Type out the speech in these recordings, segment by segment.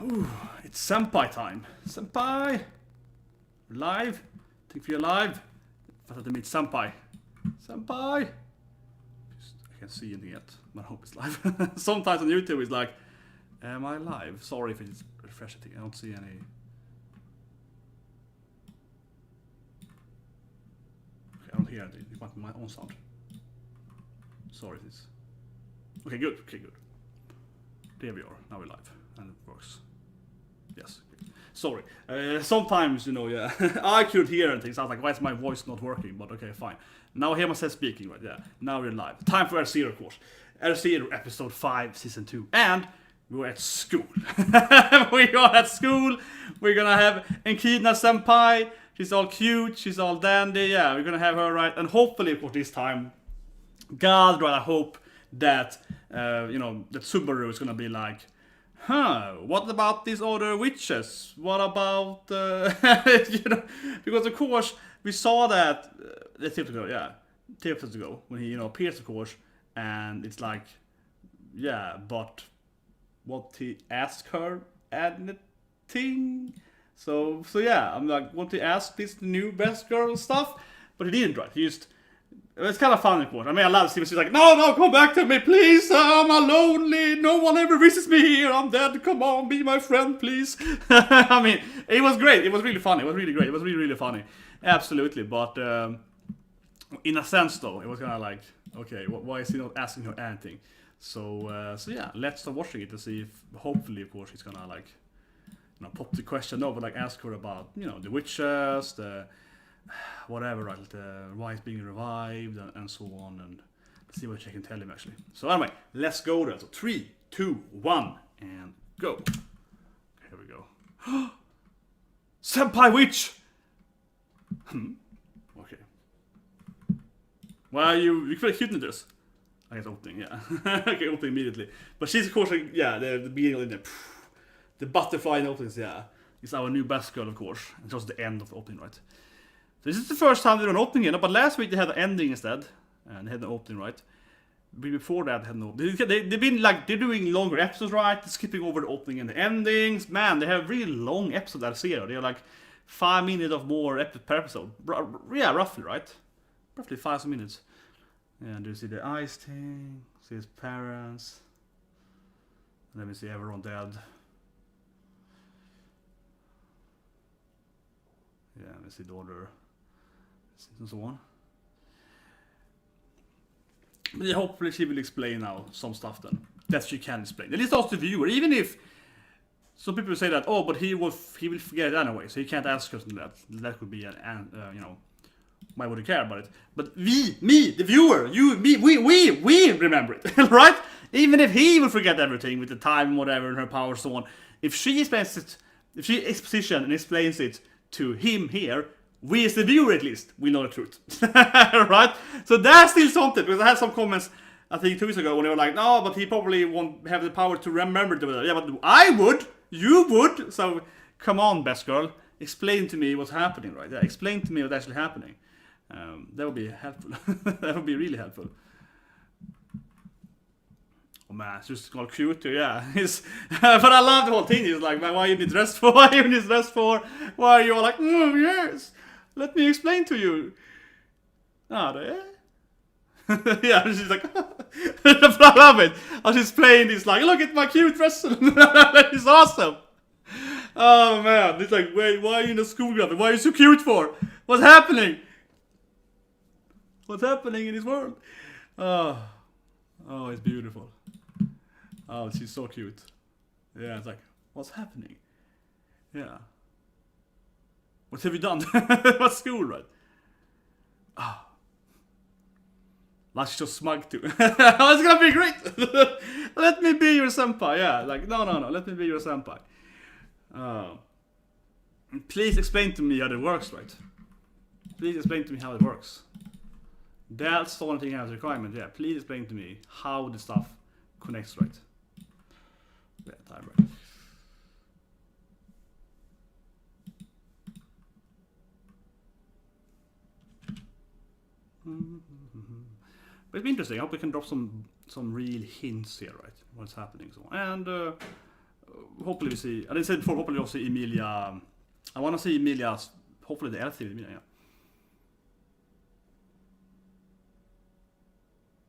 Ooh, it's Senpai time. Senpai! Live? Think we're live? I thought to meet Senpai. Senpai! I can't see anything yet, but I hope it's live. Sometimes on YouTube it's like, am I live? Sorry if it's refreshing. I don't see any. Okay, I don't hear anything. You want my own sound. Sorry, this. Okay, good. Okay, good. There we are. Now we're live, and it works. Yes. Okay. Sorry. Sometimes, you know, yeah, I could hear and things. I was like, why is my voice not working? But okay, fine. Now I hear myself speaking, right? Yeah. Now we're live. Time for R0, of course. R0, episode 5, season 2, and we're at school. We are at school. We're gonna have Echidna Senpai. She's all cute. She's all dandy. Yeah, we're gonna have her, right? And hopefully, of course, this time, God, right? I hope that you know, that Subaru is gonna be like, what about these other witches? What about you know, because of course we saw that 2 episodes ago when he, you know, appears, of course, and it's like, yeah, but what he asked her anything? So yeah, I'm like, want to ask this new best girl stuff, but he didn't, right? He just. It's kind of fun, of course. I mean, I love to see him. She's like, no, come back to me, please. I'm lonely. No one ever visits me here. I'm dead. Come on, be my friend, please. I mean, it was great. It was really funny. It was really great. It was really, really funny. Absolutely. But in a sense, though, it was kind of like, okay, why is he not asking her anything? So yeah, let's start watching it to see if, hopefully, of course, he's gonna like, you know, pop the question over, like ask her about, you know, the witches, the whatever, right? Why it's being revived and so on, and see what she can tell him actually. So anyway, let's go there. So 3, 2, 1, and go. Here we go. Senpai witch. Okay. Why are you feel cute in this? I guess opening, yeah. Okay, opening immediately. But she's of course like, yeah, the beginning of the butterfly and opens, yeah. It's our new best girl, of course. And just the end of the opening, right? This is the first time they do an opening, you know, but last week they had an ending instead, and they had an opening, right? Before that, they had no. They've been like, they're doing longer episodes, right? They're skipping over the opening and the endings. Man, they have really long episodes at zero. They're like 5 minutes of more per episode. Yeah, roughly, right? Roughly 5 minutes. And you see the ice thing, see his parents, and then we see everyone dead. Yeah, we see the other. And so on. But yeah, hopefully she will explain now some stuff then that she can explain. At least ask the viewer, even if some people say that, oh, but he will forget it anyway, so he can't ask us that. That could be an you know, why would he care about it? But me, the viewer, you, me, we remember it, right? Even if he will forget everything with the time and whatever and her power and so on, if she explains it, if she exposition and explains it to him here, we as the viewer at least, we know the truth. Right? So that's still something, because I had some comments, I think 2 weeks ago, when they were like, no, but he probably won't have the power to remember the. Yeah, but I would, you would, so come on, best girl, explain to me what's happening, right? Yeah, explain to me what's actually happening. That would be helpful. That would be really helpful. Oh man, it's just all cute too, yeah. But I love the whole thing. He's like, man, why are you dressed for? Why are you dressed for? Why are you all like, yes, let me explain to you. Yeah, she's like, I love it. And she's playing this like, look at my cute dress. It's awesome. Oh man, it's like, wait, why are you in the school graphic? Why are you so cute for? What's happening? What's happening in this world? Oh, it's beautiful. Oh, she's so cute. Yeah, it's like, what's happening? Yeah. What have you done? What's school, right? Ah. Like she's so smug too. Oh, it's gonna be great! Let me be your senpai, yeah. Like, no, let me be your senpai. Please explain to me how it works, right? Please explain to me how it works. That's the only thing I have as a requirement, yeah. Please explain to me how the stuff connects, right? Yeah, time, right? But it's interesting. I hope we can drop some real hints here, right? What's happening, so on. And hopefully we see. I didn't say before. Hopefully we'll see Emilia. I want to see Emilia's. Hopefully the elf Emilia. Yeah.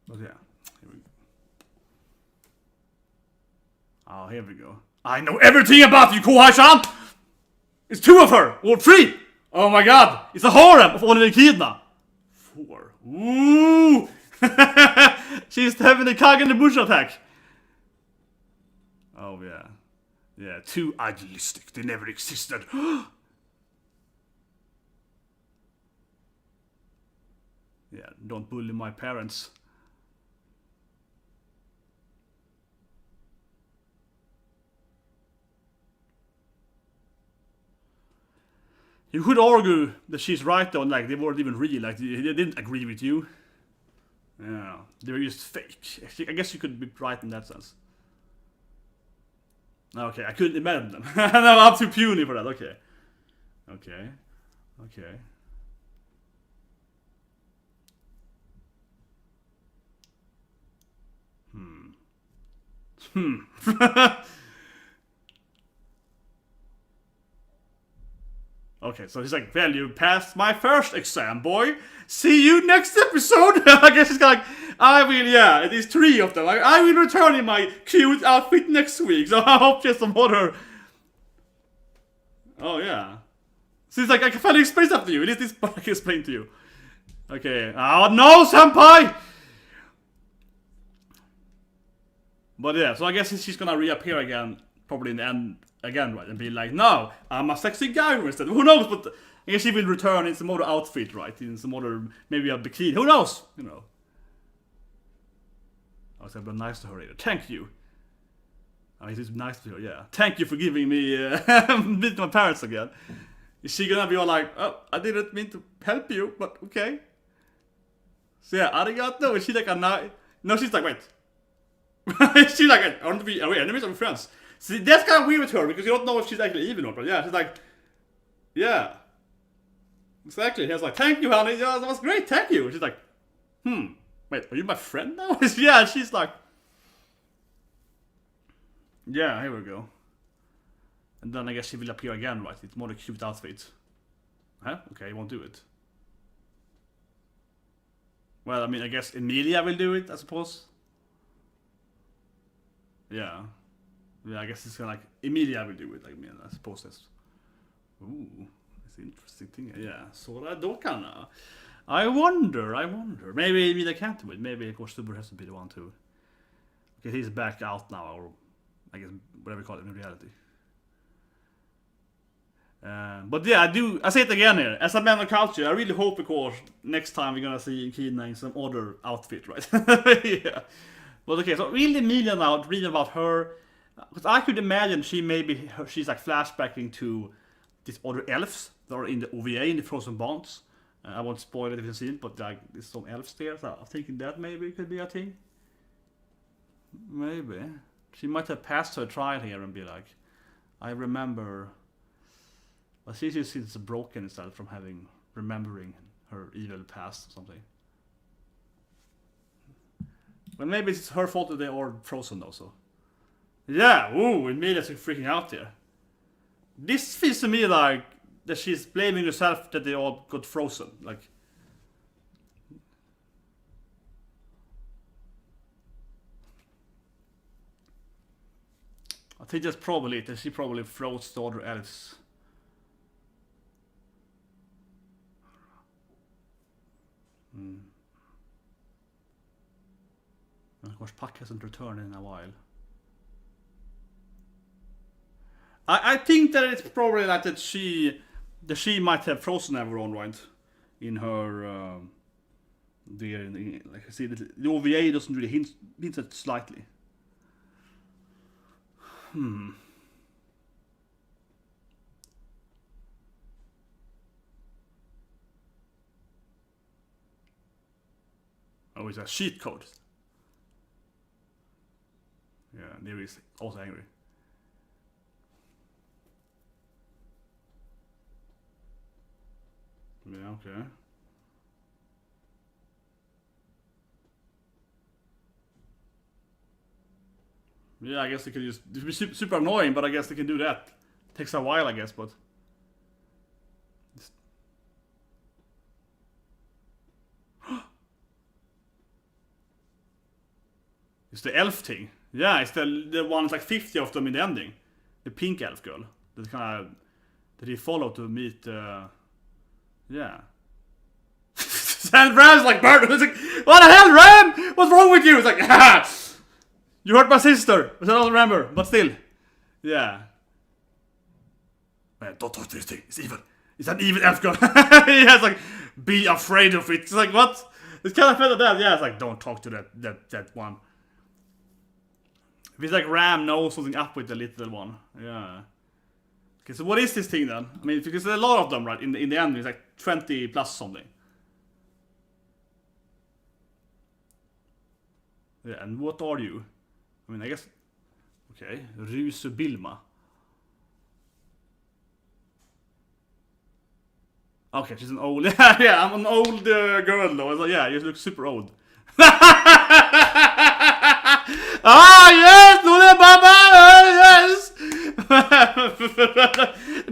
But yeah, here we go. Oh, here we go. I know everything about you, kohai-san! It's 2 of her! Or 3! Oh my god! It's a harem of only Echidna! 4. Ooh! She's having a Kag in the bush attack! Oh yeah. Yeah, too idealistic. They never existed. Yeah, don't bully my parents. You could argue that she's right though, like they weren't even real, like they didn't agree with you. Yeah, they were just fake. I guess you could be right in that sense. Okay, I couldn't imagine them. No, I'm too puny for that, okay. Okay. Okay. Okay, so he's like, well, you passed my first exam, boy. See you next episode. I guess he's like, I will, yeah, it is 3 of them. I will return in my cute outfit next week. So I hope there's some other. Oh, yeah. So he's like, I can finally explain stuff to you. It is this I can explain to you. Okay. Oh, no, senpai! But yeah, so I guess she's gonna reappear again, probably in the end again, right? And be like, no, I'm a sexy guy instead. Who knows? But I guess she will return in some other outfit, right? In some other, maybe a bikini. Who knows? You know. I was like, nice to her later. Thank you. I mean, it's nice to her, yeah. Thank you for giving me meet my parents again. Is she gonna be all like, oh, I didn't mean to help you, but okay. So yeah, arigato. Is she like a nice? No, she's like, wait. She's like, are we enemies or friends? See, that's kind of weird with her because you don't know if she's actually even or not. But yeah, she's like, yeah, exactly. He's like, thank you, honey. Yeah, that was great. Thank you. She's like, wait, are you my friend now? Yeah, she's like, yeah, here we go. And then I guess she will appear again, right? It's more a cute outfit. Huh? Okay, you won't do it. Well, I mean, I guess Emilia will do it, I suppose. Yeah. Yeah, I guess it's kind of like Emilia will do it. Like, I mean, I suppose that's. Ooh, that's an interesting thing. Yeah, Sora Dokana. I wonder. Maybe Emilia can't do it. Maybe, of course, Subaru has to be the one too. Okay, he's back out now, or I guess whatever you call it in reality. But yeah, I say it again here. As a man of culture, I really hope, of course, next time we're gonna see Echidna in some other outfit, right? Yeah. But okay, so really Emilia now, reading about her, because I could imagine she's like flashbacking to these other elves that are in the OVA, in the Frozen Bonds. I won't spoil it if you've seen it, but like there's some elves there, so I'm thinking that maybe could be a thing. Maybe. She might have passed her trial here and be like, I remember. But she just seems broken instead from remembering her evil past or something. But maybe it's her fault that they are frozen also. Yeah, ooh, Emilia's freaking out here. This feels to me like that she's blaming herself that they all got frozen. Like, I think that's probably it, that she probably froze the other elves. And of course, Puck hasn't returned in a while. I think that it's probably like that she might have frozen everyone, right? In her like I see, the OVA doesn't really hint at slightly. Oh, it's a cheat code. Yeah, Neri is also angry. Yeah, okay. Yeah, I guess they could just... It would be super annoying, but I guess they can do that. Takes a while, I guess, but... It's the elf thing. Yeah, it's the one, like 50 of them in the ending. The pink elf girl. That kind of... That he followed to meet... Yeah. And Ram's like, Bert, it's like, what the hell, Ram? What's wrong with you? It's like, ah! You hurt my sister, which I don't remember, but still. Yeah. Man, don't touch this thing, it's evil. It's an evil elf girl. Yeah, it's like, be afraid of it. It's like, what? It's kind of felt like that. Yeah, it's like, don't talk to that one. If it's like Ram knows something up with the little one. Yeah. Okay, so what is this thing then? I mean, because there's a lot of them, right? In the end, it's like 20 plus something. Yeah, and what are you? I mean, I guess... Okay, Rusu Bilma. Okay, she's an old... Yeah, I'm an old girl though. I was like, yeah, you look super old. Ah, yes! Lula Baba! Yes!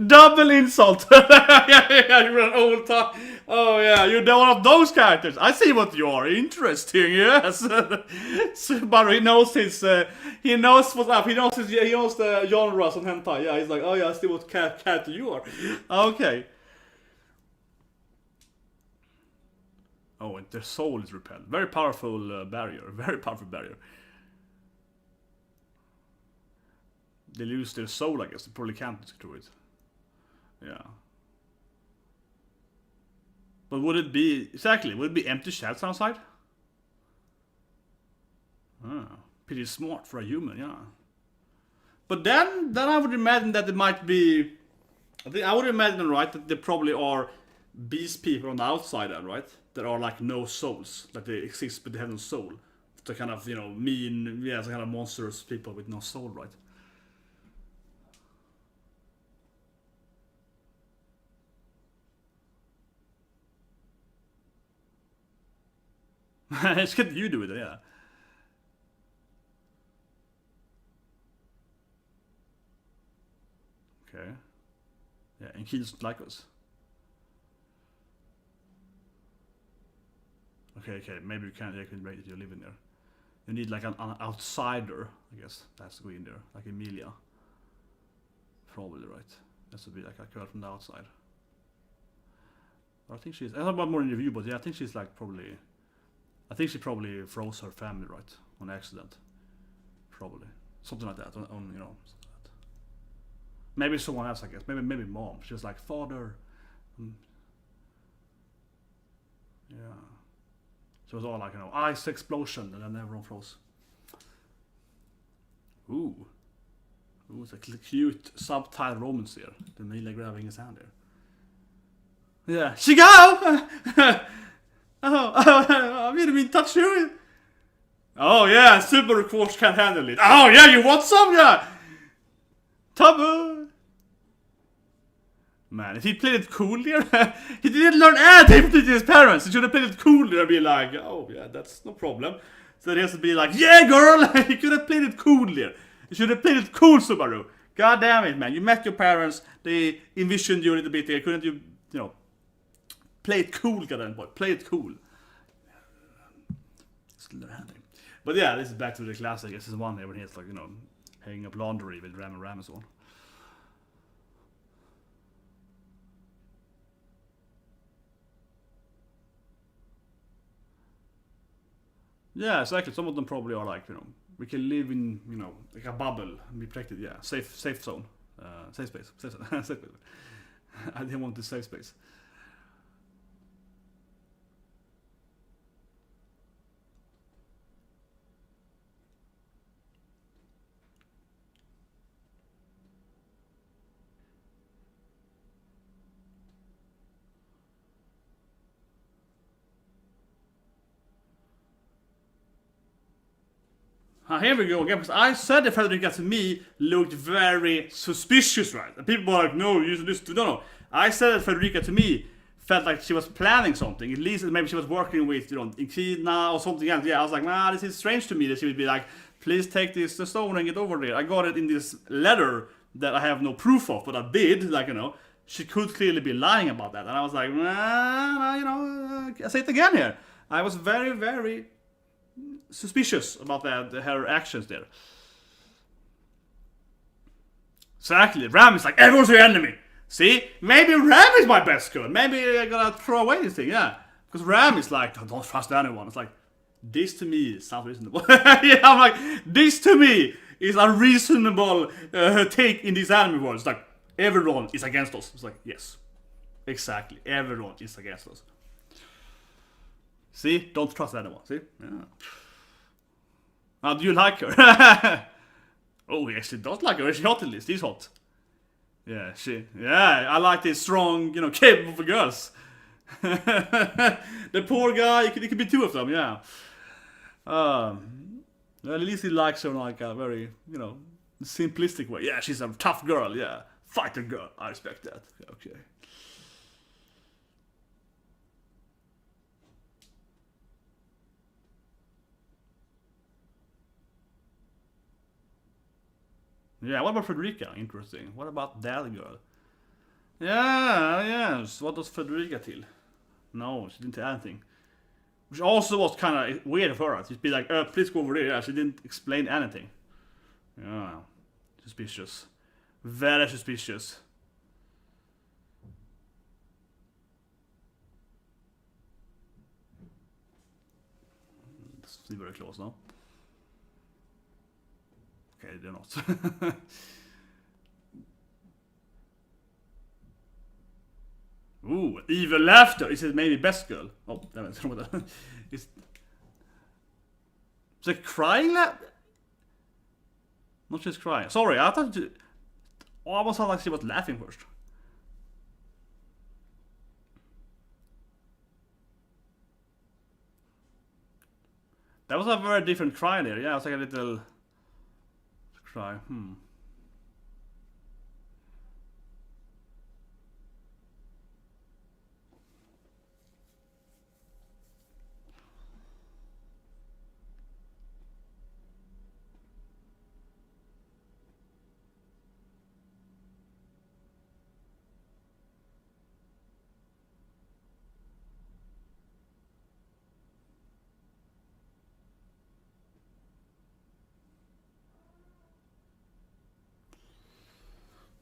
Double insult. Yeah, you're an old talk. Oh yeah, you're one of those characters. I see what you are. Interesting, yes. Subaru, he knows his, he knows what's up. He knows the genres on hentai. Yeah, he's like, oh yeah, I see what character you are. Okay. Oh, and their soul is repelled. Very powerful barrier. Very powerful barrier. They lose their soul, I guess. They probably can't get through it. Yeah. But would it be... Exactly. Would it be empty shells outside? Pretty smart for a human, yeah. But then I would imagine that it might be... I would imagine, right, that there probably are beast people on the outside then, right? That are like no souls. Like they exist but they have no soul. The kind of, you know, mean... Yeah, some kind of monstrous people with no soul, right? It's good you do it, yeah. Okay. Yeah, and he doesn't like us. Okay, maybe you can't make it, you live in there. You need like an outsider, I guess. That's to go in there, like Emilia. Probably, right. That's to be like a girl from the outside. I think she's... I don't know about more in review, but yeah, I think she's like probably... I think she probably froze her family, right? On accident. Probably. Something like that, on you know... Like that. Maybe someone else, I guess. Maybe mom. She was like, father... Yeah. So it was all like, you know, ice explosion, and then everyone froze. Ooh. Ooh, it's a cute subtitle romance here. The Emilia grabbing his hand there. Yeah. She go! I didn't mean touch you. Oh yeah, Subaru course can't handle it. Oh yeah, you want some? Yeah. Tabu. Man, if he played it cool here, he didn't learn anything from his parents. He should have played it cool and be like, oh yeah, that's no problem. So he has to be like, yeah, girl. He could have played it cool here. You should have played it cool, Subaru. God damn it, man. You met your parents. They envisioned you a little bit there. Couldn't you know? Play it cool, goddamn boy. Play it cool. Still handy. But yeah, this is back to the classic. This is one here when he's like, you know, hanging up laundry with Ram and so on. Yeah, exactly. Some of them probably are like, you know, we can live in, you know, like a bubble and be protected. Yeah, safe zone, safe space, safe space. I didn't want the safe space. Here we go again, because I said that Frederica to me looked very suspicious, right? And people were like, no, no. I said that Frederica to me felt like she was planning something. At least maybe she was working with, you know, Echidna or something else. Yeah, I was like, nah, this is strange to me that she would be like please take this stone and get over there. I got it in this letter that I have no proof of, but I did. Like, you know, she could clearly be lying about that. And I was like, nah, you know, I say it again here. I was very, very suspicious about that, her actions there. Exactly. Ram is like, everyone's your enemy. See? Maybe Ram is my best girl. Maybe I gotta throw away this thing, yeah. Because Ram is like, don't trust anyone. It's like, this to me sounds reasonable. Yeah, I'm like, this to me is a reasonable take in this anime world. It's like, everyone is against us. It's like, yes. Exactly. Everyone is against us. See? Don't trust anyone. See? Yeah. Do you like her? Oh, he actually does like her. Is she hot at least? She's hot. Yeah, I like these strong, you know, capable girls. The poor guy, it could be two of them, yeah. Well, at least he likes her in like a very, you know, simplistic way. Yeah, she's a tough girl, yeah. Fighter girl, I respect that. Okay. Yeah, what about Frederica? Interesting. What about that girl? Yeah, yes. What does Frederica till? No, she didn't tell anything. Which also was kind of weird for her. She'd be like, please go over there. Yeah, she didn't explain anything. Yeah, suspicious. Very suspicious. It's very close now. Okay, they're not. Ooh, evil laughter. Is it maybe best girl? Oh, damn it. It's like crying laughter? Not just crying. Sorry, I thought you... Oh, I was like she was laughing first. That was a very different cry there. Yeah, it was like a little... cry.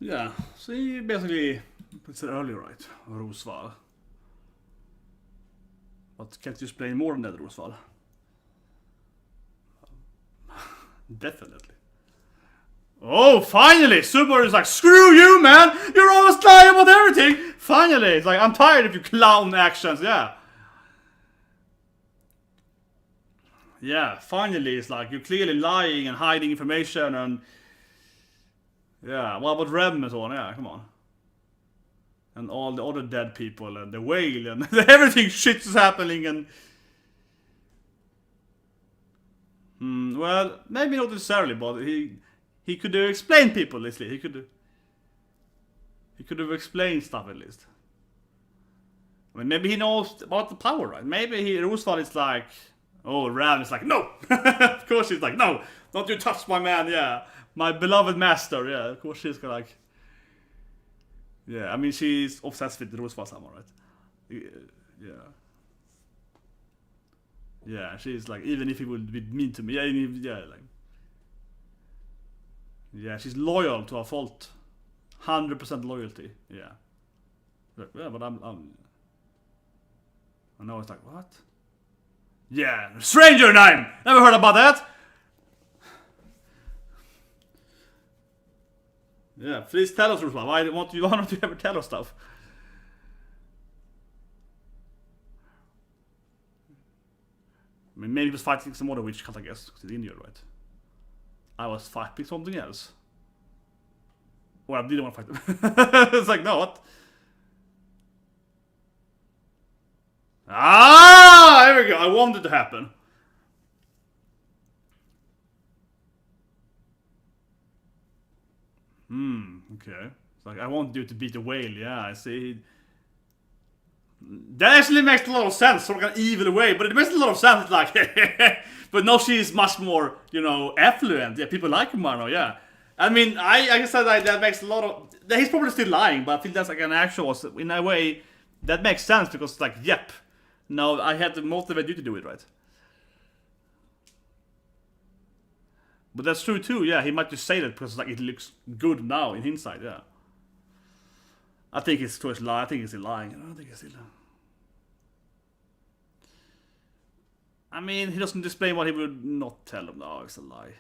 Yeah, so he basically puts it earlier, right? Roswall. But can't you explain more than that, Roswall? Definitely. Oh, finally! Subaru is like, screw you, man! You're always lying about everything! Finally! It's like, I'm tired of your clown actions, yeah. Yeah, finally, it's like, you're clearly lying and hiding information and... Yeah, what about Rem and so on? Yeah, come on. And all the other dead people and the whale and everything shit is happening and... well, maybe not necessarily, but he could have explained people at least. He could have explained stuff at least. I mean, maybe he knows about the power, right? Maybe Roosevelt is like... Oh, Ram is like, no! Of course he's like, no! Don't you touch my man, yeah. My beloved master, yeah, of course she's like... Yeah, I mean, she's obsessed with Roswall somehow, right? Yeah. Yeah, she's like, even if he would be mean to me, yeah, like... Yeah, she's loyal to a fault. 100% loyalty, yeah. Yeah, but I'm... I know it's like, what? Yeah, stranger name! Never heard about that! Yeah, please tell us, Ruslan. Why don't you ever tell us stuff? I mean, maybe he was fighting some other witch cat, I guess, because he's injured, right? I was fighting something else. Or I didn't want to fight them. It's like, no, what? Ah, here we go. I wanted it to happen. Okay. It's like, I want you to beat the whale, yeah, I see. That actually makes a lot of sense, sort of an evil way, but it makes a lot of sense. It's like, but no, she is much more, affluent. Yeah, people like Mano. Yeah, I mean, I guess that makes a lot of. He's probably still lying, but I feel that's like an actual, in a way, that makes sense because like, yep, no, I had to motivate you to do it, right? But that's true too. Yeah, he might just say that because like it looks good now in hindsight. Yeah. I think it's towards lie. I think he's lying. I don't think he's lying. I mean, he doesn't explain what he would not tell him. No, it's a lie.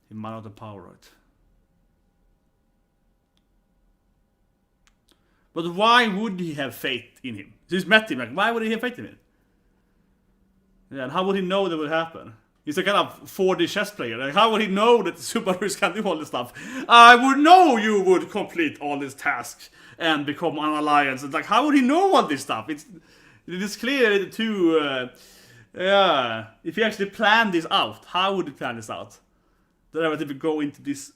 He might not have the power, right? But why would he have faith in him? He's met him. Like, why would he have faith in him? Yeah, and how would he know that would happen? He's a kind of 4D chess player. Like, how would he know that the Subarus can do all this stuff? I would know you would complete all these tasks and become an alliance. It's like, how would he know all this stuff? It is clear too. Yeah, if he actually planned this out, how would he plan this out? That I would go into this.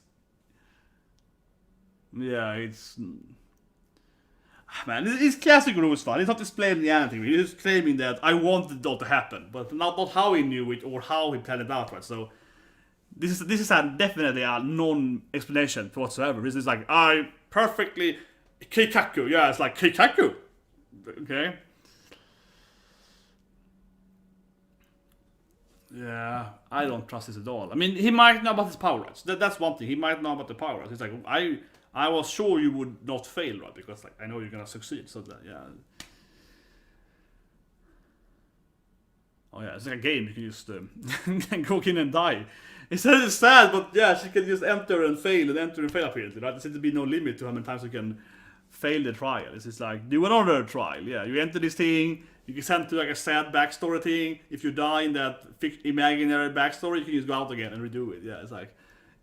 Yeah, it's. Man, it's classic Roswall. He's not explaining anything. He's just claiming that I wanted that to happen, but not how he knew it or how he planned it out. Right? So this is definitely a non-explanation whatsoever. This is like I perfectly Keikaku. Yeah, it's like Keikaku. Okay. Yeah, I don't trust this at all. I mean, he might know about his power rights. That's one thing. He might know about the power rights. It's like I was sure you would not fail, right? Because like I know you're gonna succeed. So that, yeah. Oh yeah, it's like a game. You can just go in and die. It's sad, but yeah, she can just enter and fail apparently, right? There seems to be no limit to how many times you can fail the trial. It's just like do another trial. Yeah, you enter this thing. You can send to like a sad backstory thing. If you die in that imaginary backstory, you can just go out again and redo it. Yeah, it's like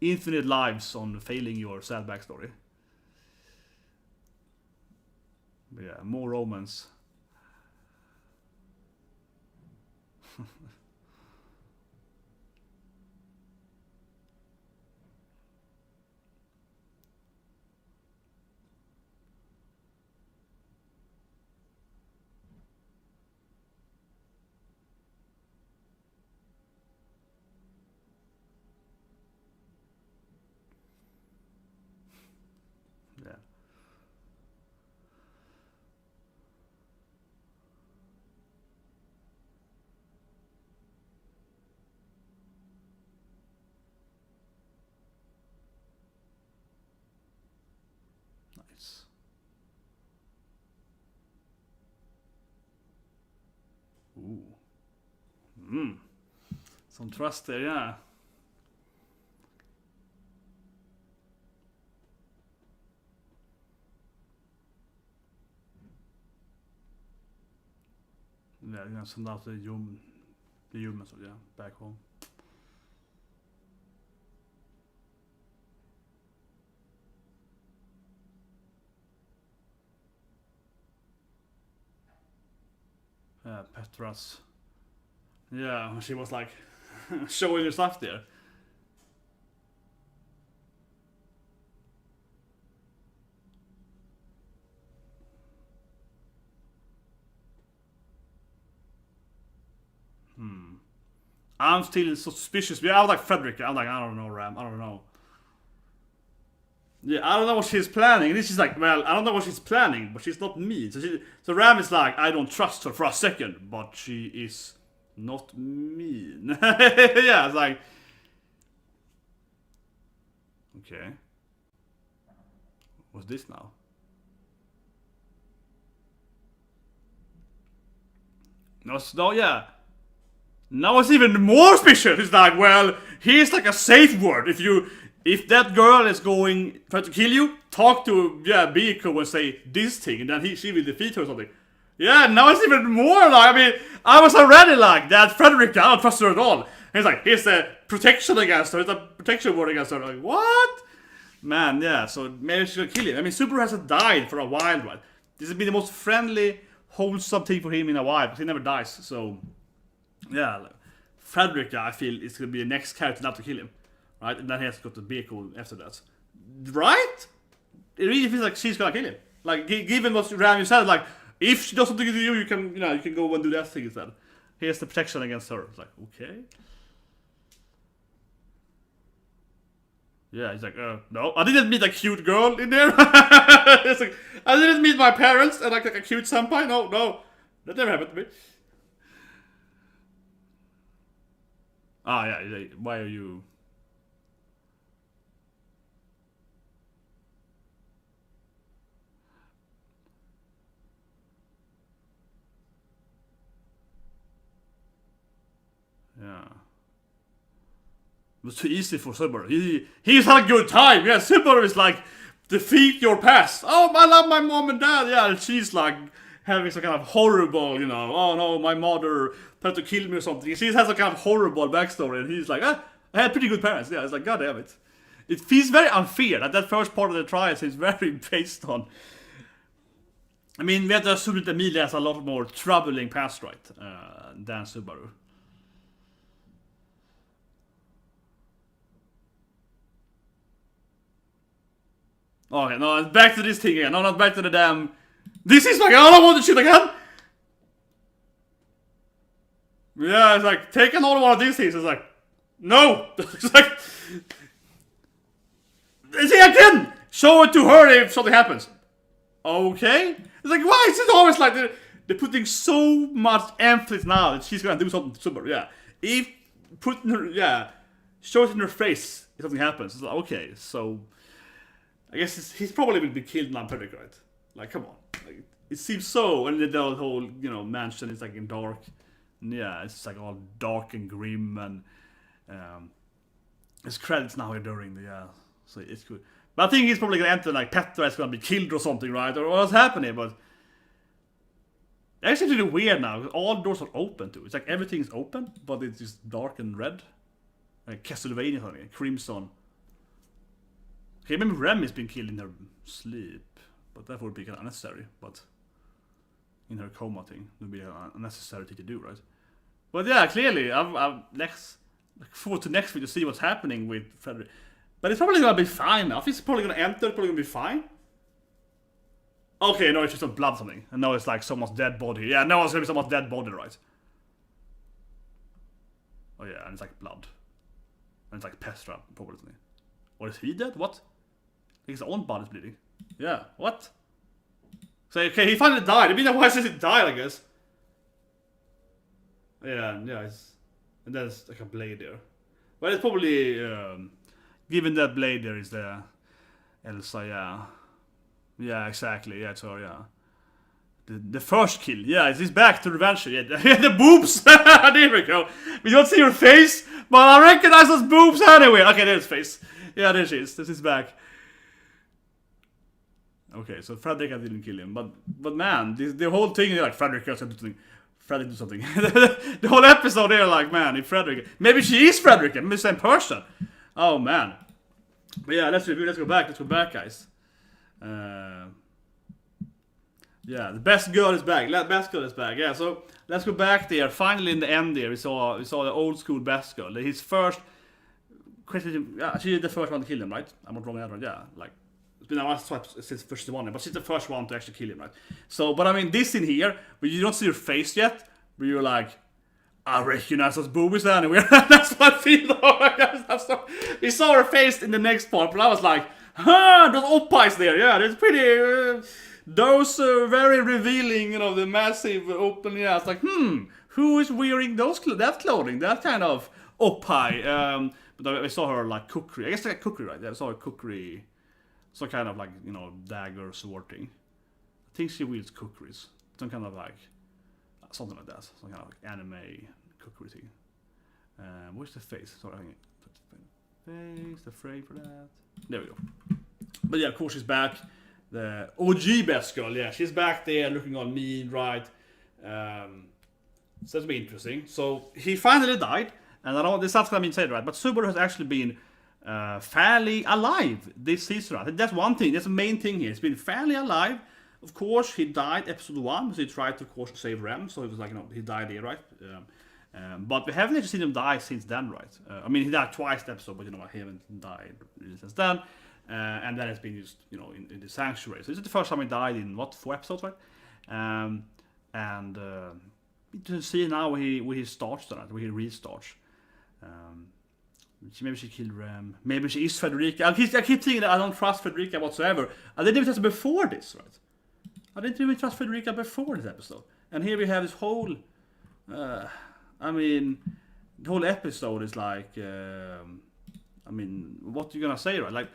infinite lives on failing your sad backstory. But yeah, more romance. Yeah. Nice. Ooh. Some trust there, yeah. Yeah, you know, send out the humans, yeah, back home. Petra's. Yeah, she was like showing her stuff there. I'm still suspicious. Yeah, I was like Frederick. I'm like, I don't know, Ram. I don't know. Yeah, I don't know what she's planning. And this is like, well, I don't know what she's planning, but she's not me. So Ram is like, I don't trust her for a second, but she is not mean. Yeah, it's like, okay. What's this now? No, yeah. Now it's even more suspicious. It's like, well, here's like a safe word. If that girl is going try to kill you, talk to Biko and say this thing, and then she will defeat her or something. Yeah, now it's even more like, I mean, I was already like that Frederick, I don't trust her at all. And he's like, here's a protection against her, it's a protection word against her. I'm like, what? Man, yeah, so maybe she's gonna kill him. I mean, Subaru hasn't died for a while, right? This has been the most friendly, wholesome thing for him in a while, but he never dies, so yeah, Frederick, I feel, is going to be the next character not to kill him. Right? And then he has to go to Beko after that. Right? it really feels like she's gonna kill him. Like, given what Rami said, like, if she does something to you, you can go and do that thing instead. Here's the protection against her. It's like, okay. Yeah, he's like, no, I didn't meet a cute girl in there. It's like, I didn't meet my parents and like a cute senpai. No, that never happened to me. Ah, yeah, why are you? Yeah. It was too easy for Subaru. He's had a good time. Yeah, Subaru is like, defeat your past. Oh, I love my mom and dad. Yeah, and she's like having some kind of horrible, oh no, my mother tried to kill me or something. She has a kind of horrible backstory, and he's like, I had pretty good parents. Yeah, it's like, god damn it. It feels very unfair that first part of the trial is very based on. I mean, we have to assume that Emilia has a lot more troubling past, right, than Subaru. Okay, no, back to this thing again. No, not back to the damn. This is like, I don't want to shoot again. Yeah, it's like, take another one of these things. It's like, no. It's like, see again. Show it to her if something happens. Okay. It's like, why is it always like they're putting so much emphasis now that she's gonna do something to Subaru? Yeah. If putting her, show it in her face if something happens. It's like, okay, so. I guess he's probably will be killed now, Pedrick, right? Like, come on. Like, it seems so, and the whole, mansion is like in dark. Yeah, it's like all dark and grim, and his credits now are during the, so it's good. But I think he's probably gonna enter, like, Petra is gonna be killed or something, right? Or what's happening, but actually really weird now, because all doors are open too. It's like everything's open, but it's just dark and red. Like Castlevania something, Crimson. Okay, maybe Rem has been killed in her sleep, but that would be kind of unnecessary. But in her coma thing, it would be an unnecessary thing to do, right? But yeah, clearly, I'm look forward to next week to see what's happening with Frederick. But it's probably gonna be fine now. He's probably gonna enter, probably gonna be fine. Okay, no, it's just a blood something. And now it's like someone's dead body. Yeah, now it's gonna be someone's dead body, right? Oh yeah, and it's like blood. And it's like Petra, probably. Or is he dead? What? His own body's bleeding. Yeah, what? So, okay, he finally died. I mean, why does he die, I guess? Yeah, it's... And there's like a blade there. Well, it's probably... given that blade there is the... Elsa, yeah. Yeah, exactly. Yeah, so, yeah. The first kill. Yeah, he's back to revenge. Yeah, the boobs! There we go. We don't see her face, but I recognize those boobs anyway. Okay, there's face. Yeah, there she is. This is back. Okay, so Frederick didn't kill him, but man, the whole thing is like Frederick has to do something. Frederick do something. The whole episode there, like, man, if Frederick, maybe she is Frederick, maybe the same person. Oh man. But yeah, let's review. Let's go back, guys. Yeah, the best girl is back. Yeah, so let's go back there. Finally, in the end there, we saw the old school best girl. His first. Yeah, she is the first one to kill him, right? I'm not wrong on that one. Yeah, like. It's been a last swipe since first one, but she's the first one to actually kill him, right? So, but I mean, this in here, where you don't see her face yet, where you're like, I recognize those boobies anyway. That's what I feel though. We saw her face in the next part, but I was like, those oppies there, yeah, it's pretty, those very revealing, the massive open, yeah, it's like, who is wearing that clothing, that kind of oppi? But I saw her like cookery, I guess like cookery, right? Yeah, I saw her cookery. Some kind of like, dagger sword thing. I think she wields cookeries. Some kind of like, something like that. Some kind of like anime cookery thing. Where's the face? Sorry, I think put the face, the frame for that. There we go. But yeah, of course she's back. The OG best girl, yeah, she's back there looking all mean, right? So that's be interesting. So he finally died, and I don't know, this stuff's gonna be said, right? But Subaru has actually been fairly alive this season. I think that's one thing. That's the main thing here. He's been fairly alive. Of course, he died episode 1, so he tried to, of course, save Rem. So it was like, he died here, right? But we haven't actually seen him die since then, right? I mean, he died twice the episode, but he haven't died really since then. and that has been used, in the Sanctuary. So this is the first time he died in 4 episodes, right? And to see now where he starts that, where he restarts. Maybe she killed Ram. Maybe she is Frederica. I keep thinking that I don't trust Frederica whatsoever. I didn't even trust her before this, right? I didn't even trust Frederica before this episode. And here we have this whole... the whole episode is like... what are you gonna say, right? Like,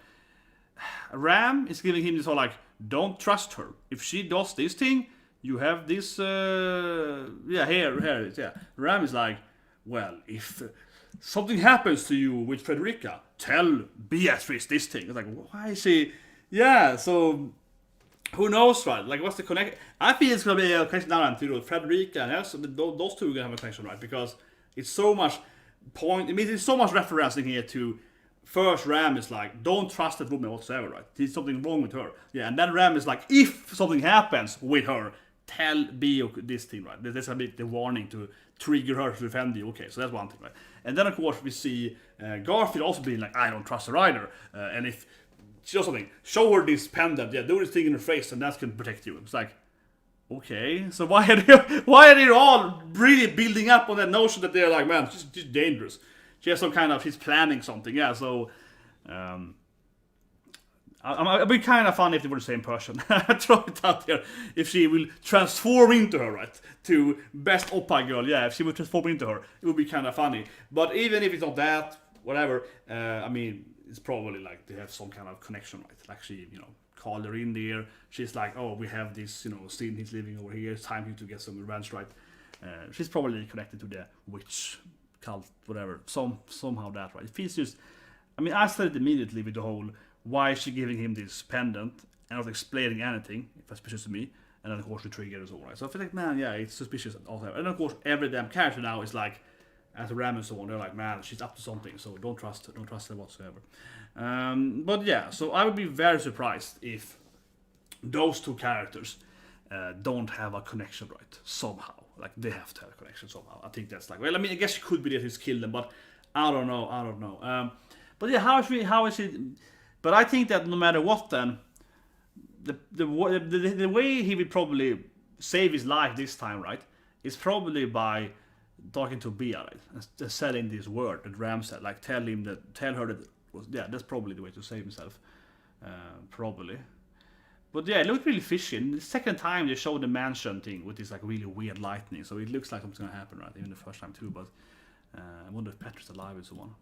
Ram is giving him this whole, like, don't trust her. If she does this thing, you have this... here it is, yeah. Ram is like, well, if... something happens to you with Frederica, tell Beatrice this thing. It's like, why is she... Yeah, so... who knows, right? Like, what's the connection? I feel it's going to be a connection down to Frederica and else. Those two are going to have a connection, right? Because it's so much it's so much referencing here to... First, Ram is like, don't trust that woman whatsoever, right? There's something wrong with her. Yeah, and then Ram is like, if something happens with her, tell Bio this thing, right? There's a bit the warning to trigger her to defend you. Okay, so that's one thing, right? And then, of course, we see Garfield also being like, I don't trust her either. And if she does something, show her this pendant, yeah, do this thing in her face, and that can protect you. It's like, okay, so why are they all really building up on that notion that they're like, man, she's dangerous. She has some kind of, she's planning something, yeah, so... it'd be kind of funny if they were the same person. I throw it out there. If she will transform into her, right? To best oppa girl, yeah, if she would transform into her, it would be kind of funny. But even if it's not that, whatever, it's probably like they have some kind of connection, right? Like she, called her in there. She's like, oh, we have this, scene he's living over here. It's time for you to get some revenge, right? She's probably connected to the witch cult, whatever. Somehow that, right? It feels just... I started immediately with the whole... why is she giving him this pendant and not explaining anything, if it's suspicious to me, and then of course the trigger is all right. So I feel like, man, yeah, it's suspicious. Also. And of course every damn character now is like, as a Ram and so on, they're like, man, she's up to something, so don't trust her whatsoever. But yeah, so I would be very surprised if those two characters don't have a connection, right? Somehow. Like, they have to have a connection somehow. I think that's like, well, I guess it could be that he's killed them, but I don't know. But yeah, how is it... But I think that no matter what, then the way he will probably save his life this time, right, is probably by talking to Bia, right, and selling this word that Ram said, like tell her that that's probably the way to save himself, probably. But yeah, it looked really fishy. And the second time they showed the mansion thing with this like really weird lightning, so it looks like something's gonna happen, right? Even the first time too, but I wonder if Petra's alive and so on.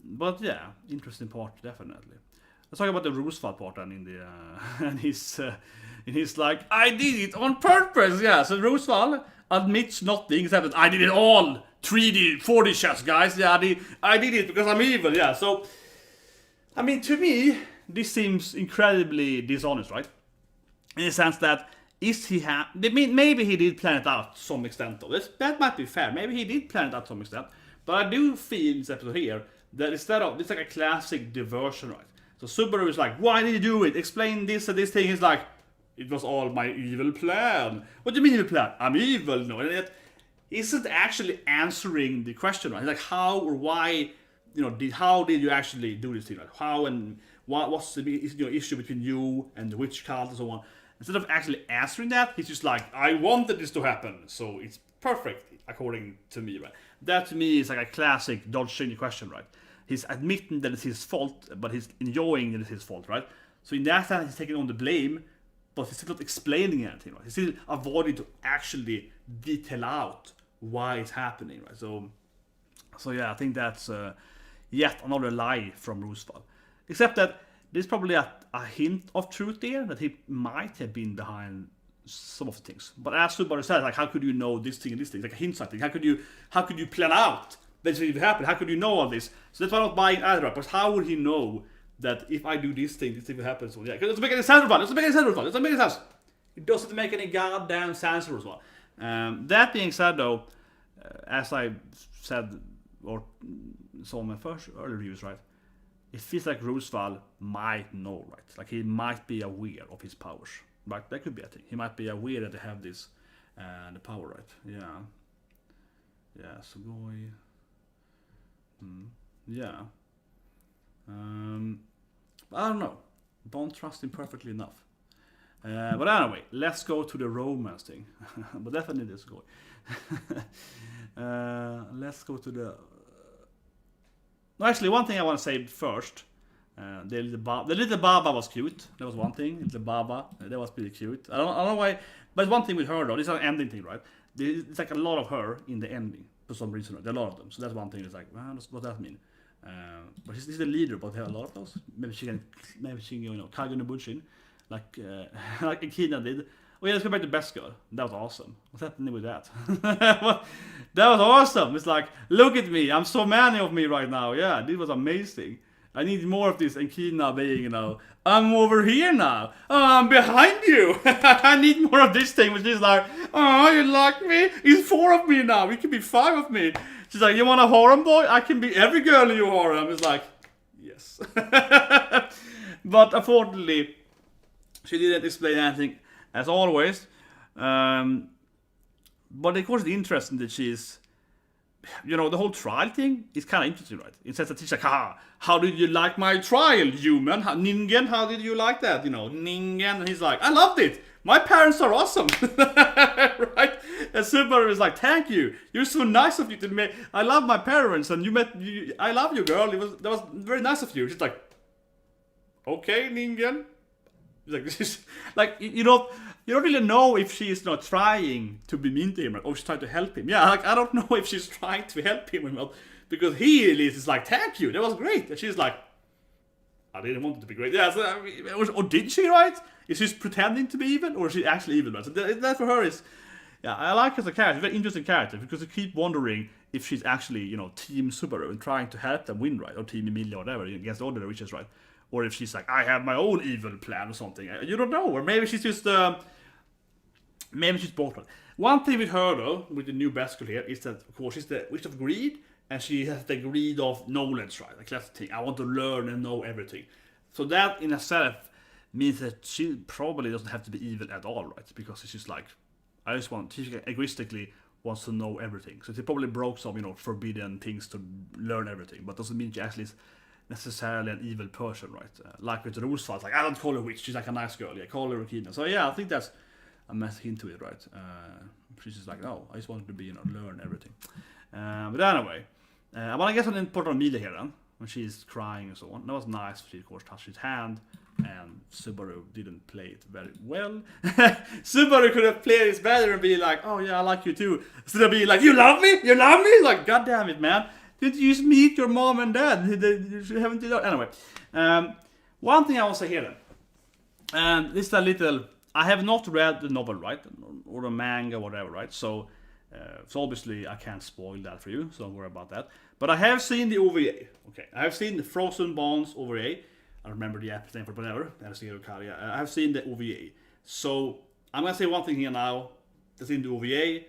But yeah, interesting part definitely. Let's talk about the Roswall part then in the and he's like, I did it on purpose. Yeah, so Roswall admits nothing except that I did it all 3D 4D shots, guys. Yeah, I did it because I'm evil. Yeah, so to me this seems incredibly dishonest, right? In the sense that maybe he did plan it out to some extent though. That might be fair. Maybe he did plan it out to some extent. But I do feel in this episode here that instead of, it's like a classic diversion, right? So Subaru is like, why did you do it? Explain this and this thing. He's like, it was all my evil plan. What do you mean evil plan? I'm evil. No, and it isn't actually answering the question, right? He's like, how or why, how did you actually do this thing? Right? How and what's the issue between you and the witch cult and so on? Instead of actually answering that, he's just like, I wanted this to happen, so it's perfect, according to me, right? That to me is like a classic dodging the question, right? He's admitting that it's his fault, but he's enjoying that it's his fault, right? So in that sense, he's taking on the blame, but he's still not explaining anything, right? He's still avoiding to actually detail out why it's happening, right? So yeah, I think that's yet another lie from Roswall. Except that there's probably a hint of truth there, that he might have been behind some of the things. But as Subaru said, like, how could you know this thing and this thing? Like a hindsight thing. How could you plan out that it will happen? How could you know all this? So that's why I'm not buying either. But how would he know that if I do this thing will happen? So yeah, it doesn't make any sense. It doesn't make any sense. It doesn't make any goddamn sense as well. That being said, though, as I said or saw in my first early reviews, right, it feels like Roswall might know, right? Like he might be aware of his powers. Right, that could be a thing. He might be aware that they have this, the power, right? Yeah, Sugoi. Yeah. But I don't know. Don't trust him perfectly enough. But anyway, let's go to the romance thing. But definitely this go. Let's go to the. No, actually, one thing I want to say first. The little Baba was cute. That was one thing. Little Baba, that was pretty cute. I don't know why, but one thing with her though, this is an ending thing, right? It's like a lot of her in the ending for some reason. There are a lot of them, so that's one thing. It's like, what does that mean? But she's the leader, but there are a lot of those. Maybe she can, Kage no Bunshin, like like Echidna did. Oh yeah, let's go back to Best Girl. That was awesome. What's happening with that? That was awesome. It's like, look at me. I'm so many of me right now. Yeah, this was amazing. I need more of this Echidna being, I'm over here now. Oh, I'm behind you. I need more of this thing, which is like, oh, you like me? It's 4 of me now. It can be 5 of me. She's like, you want a harem boy? I can be every girl in your harem. It's like, yes. But unfortunately, she didn't explain anything as always. But of course, it's interesting that she's, the whole trial thing is kind of interesting, right? It says that she's like, how did you like my trial, human? Ningen, how did you like that? Ningen. And he's like, I loved it. My parents are awesome. Right? And Subaru is like, thank you. You're so nice of you to me. I love my parents, and I love you, girl. That was very nice of you. She's like, okay, Ningen. He's like, you don't really know if she's not trying to be mean to him, or she's trying to help him. Yeah, like, I don't know if she's trying to help him or not, because he at least is like, thank you, that was great. And she's like, I didn't want it to be great. Yeah, so, or did she, right? Is she pretending to be evil, or is she actually evil, right? So that for her is, yeah, I like her as a character, very interesting character, because you keep wondering if she's actually, Team Subaru and trying to help them win, right? Or Team Emilia, or whatever, against all the witches, right? Or if she's like, I have my own evil plan or something. You don't know. Or maybe she's just, maybe she's both. One thing with her though, with the new best girl here, is that of course she's the witch of greed, and she has the greed of knowledge, right? Like that's the thing. I want to learn and know everything. So that in itself means that she probably doesn't have to be evil at all, right? Because she's just like, she egoistically wants to know everything. So she probably broke some, forbidden things to learn everything, but doesn't mean she actually is necessarily an evil person, right? Like with the roswall, it's like, I don't call her witch, she's like a nice girl, yeah, call her Echidna. So yeah, I think that's a message into it, right? She's just like, no, I just wanted to be, learn everything. But anyway, I want to get something important on Emilia here then, when she's crying and so on. That was nice, she of course touched his hand, and Subaru didn't play it very well. Subaru could have played it better and be like, oh yeah, I like you too. Instead of being like, you love me? You love me? Like, god damn it, man. Did you just meet your mom and dad? Haven't you done? Anyway, one thing I will say here then. This is a little. I have not read the novel, right, or the manga, whatever, right. So obviously I can't spoil that for you, so don't worry about that. But I have seen the OVA. Okay, I have seen the Frozen Bonds OVA. I remember the episode name for whatever. I have seen the OVA. So I'm gonna say one thing here now. That's in the OVA.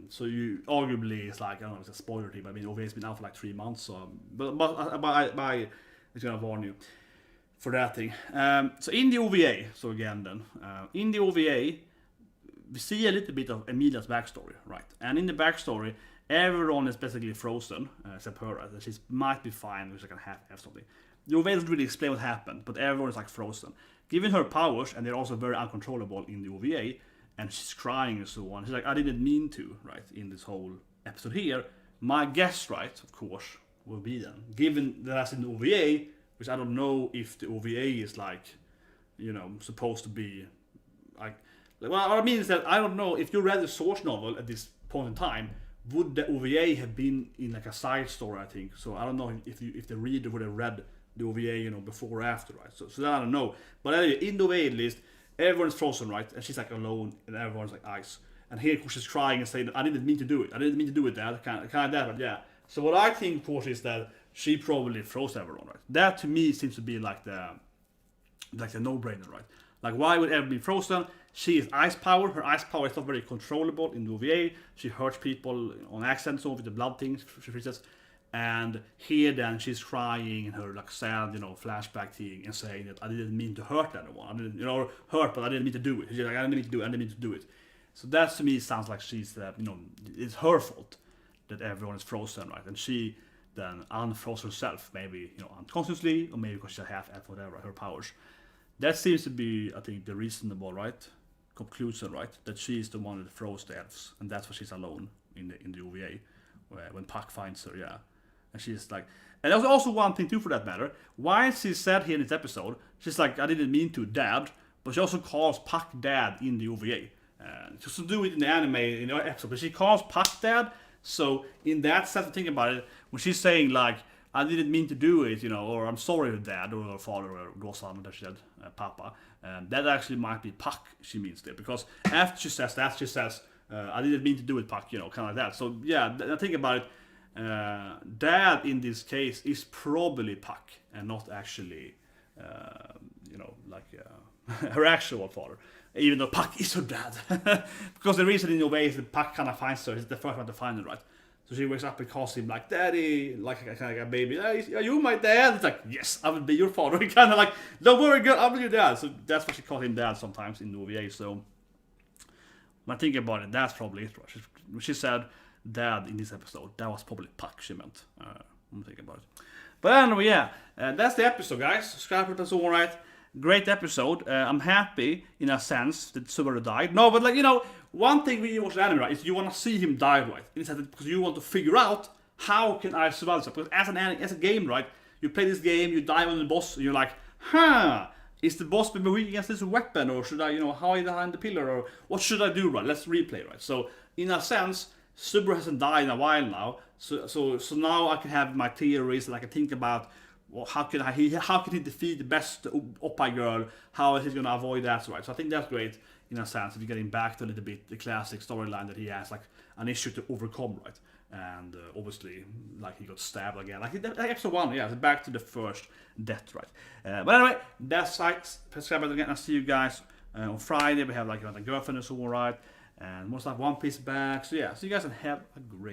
So you arguably it's like, I don't know, it's a spoiler thing, but I mean OVA has been out for like 3 months, so but I it's gonna warn you for that thing. So in the OVA, so again then, in the OVA we see a little bit of Emilia's backstory, right? And in the backstory, everyone is basically frozen, except her, right? She might be fine, which I can have something. The OVA doesn't really explain what happened, but everyone is like frozen. Given her powers, and they're also very uncontrollable in the OVA, and she's crying and so on. She's like, I didn't mean to, right, in this whole episode here. My guess, right, of course, will be then, given that that's in the OVA, which I don't know if the OVA is like, supposed to be, like, well, what I mean is that I don't know, if you read the source novel at this point in time, would the OVA have been in like a side story, I think. So I don't know if the reader would have read the OVA, before or after, right? So that I don't know. But anyway, in the OVA at least, everyone's frozen, right? And she's like alone, and everyone's like ice. And here, of course, she's crying and saying, I didn't mean to do it. I didn't mean to do it, Dad. Kind of that, but yeah. So what I think, of course, is that she probably froze everyone, right? That to me seems to be like the no-brainer, right? Like, why would everyone be frozen? She is ice power. Her ice power is not very controllable in the OVA. She hurts people on accident, so with the blood things, she freezes. And here then she's crying in her like sad, flashback thing and saying that I didn't mean to hurt anyone. I didn't, hurt, but I didn't mean to do it. She's like, I didn't mean to do it. I didn't mean to do it. So that to me sounds like she's, it's her fault that everyone is frozen, right? And she then unfroze herself, maybe unconsciously, or maybe because she have whatever her powers. That seems to be, I think, the reasonable conclusion, right? That she is the one that froze the elves, and that's why she's alone in the OVA when Puck finds her, yeah. And she's like, and there's also one thing too, for that matter. Why she said here in this episode, she's like, I didn't mean to, Dad, but she also calls Puck Dad in the OVA. She doesn't do it in the anime in the episode, but she calls Puck Dad. So in that sense, think about it, when she's saying like, I didn't mean to do it, or I'm sorry, Dad, or father, or Gossan, that she said, Papa. That actually might be Puck she means there, because after she says that, she says, I didn't mean to do it, Puck, kind of like that. So yeah, think about it. Dad in this case is probably Puck, and not actually, her actual father. Even though Puck is her dad, because the reason in a way is that Puck kind of finds her. It's the first one to find her, right? So she wakes up and calls him like Daddy, like a baby. Hey, are you my dad? It's like, yes, I will be your father. He kind of like, don't worry, girl, I'll be your dad. So that's what she calls him dad sometimes in the OVA. So when I think about it, that's probably it. Right? She said dad in this episode. That was probably Puck she meant. I'm thinking about it. But anyway, yeah, that's the episode, guys. Subscribe to us, all right. Great episode. I'm happy in a sense that Subaru died. No, but one thing when you watch the anime, right, is you want to see him die, right? Because you want to figure out how can I survive this. Because as a game, right, you play this game, you die on the boss, and you're like, is the boss maybe weak against this weapon, or should I, hide behind the pillar, or what should I do, right? Let's replay, right? So in a sense, Subaru hasn't died in a while now, so now I can have my theories, and I can think about, well, how can he defeat the best Oppai girl? How is he going to avoid that? Right. So I think that's great in a sense. If you're getting back to a little bit the classic storyline that he has like an issue to overcome, right? And obviously, like he got stabbed again, like episode 1. Yeah, back to the first death, right? But anyway, that's it. Subscribe again. I'll see you guys on Friday. We have like another girlfriend and so on, right? And most like One Piece back. So yeah, so you guys can have a great